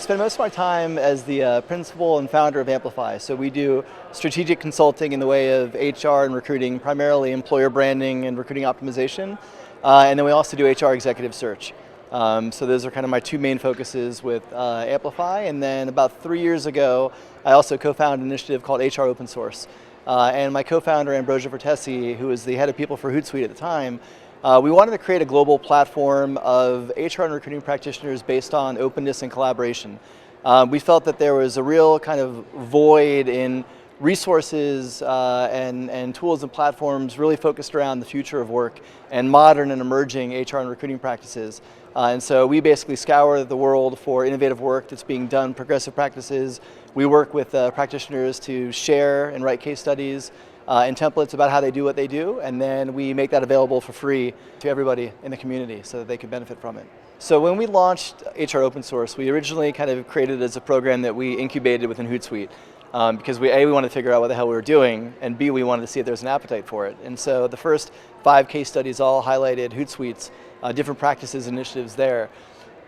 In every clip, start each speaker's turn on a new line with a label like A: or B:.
A: spend most of my time as the principal and founder of Amplify. So we do strategic consulting in the way of HR and recruiting, primarily employer branding and recruiting optimization. And then we also do HR executive search. So those are kind of my two main focuses with Amplify. And then about 3 years ago, I also co-founded an initiative called HR Open Source. And my co-founder, Ambrosia Vertesi, who was the head of people for Hootsuite at the time, we wanted to create a global platform of HR and recruiting practitioners based on openness and collaboration. We felt that there was a real kind of void in resources and tools and platforms really focused around the future of work and modern and emerging HR and recruiting practices. And so we basically scour the world for innovative work that's being done, progressive practices. We work with practitioners to share and write case studies and templates about how they do what they do, and then we make that available for free to everybody in the community so that they can benefit from it. So when we launched HR Open Source, we originally kind of created it as a program that we incubated within Hootsuite. Because we wanted to figure out what the hell we were doing, and B, we wanted to see if there was an appetite for it. And so the first 5 case studies all highlighted Hootsuite's different practices and initiatives there.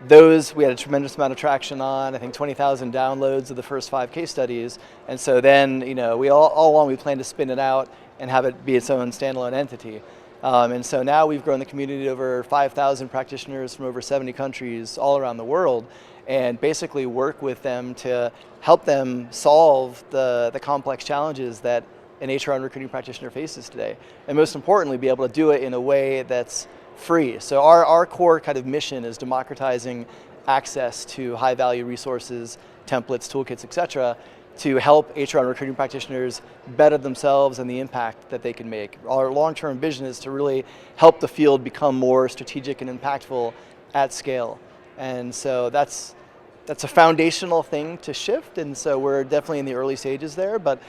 A: Those we had a tremendous amount of traction on. I think 20,000 downloads of the first 5 case studies. And so then, we all along we planned to spin it out and have it be its own standalone entity. And so now we've grown the community to over 5,000 practitioners from over 70 countries all around the world, and basically work with them to help them solve the complex challenges that an HR and recruiting practitioner faces today. And most importantly, be able to do it in a way that's free. So our core kind of mission is democratizing access to high value resources, templates, toolkits, etc., to help HR and recruiting practitioners better themselves and the impact that they can make. Our long-term vision is to really help the field become more strategic and impactful at scale. And so that's a foundational thing to shift, and so we're definitely in the early stages there, but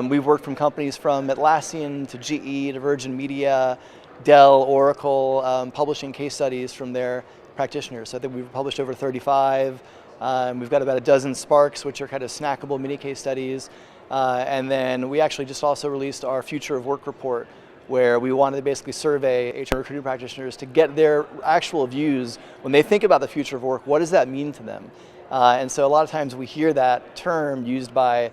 A: we've worked from companies from Atlassian to GE to Virgin Media, Dell, Oracle, publishing case studies from their practitioners. So I think we've published over 35. We've got about a dozen Sparks, which are kind of snackable mini case studies. And then we actually just also released our Future of Work report, where we wanted to basically survey HR recruiting practitioners to get their actual views when they think about the future of work. What does that mean to them? And so a lot of times we hear that term used by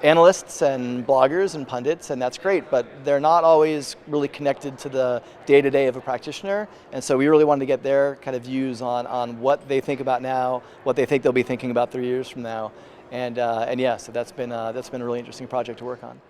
A: analysts and bloggers and pundits, and that's great, but they're not always really connected to the day-to-day of a practitioner. And so we really wanted to get their kind of views on what they think about now, what they think they'll be thinking about 3 years from now. And yeah, so that's been a really interesting project to work on.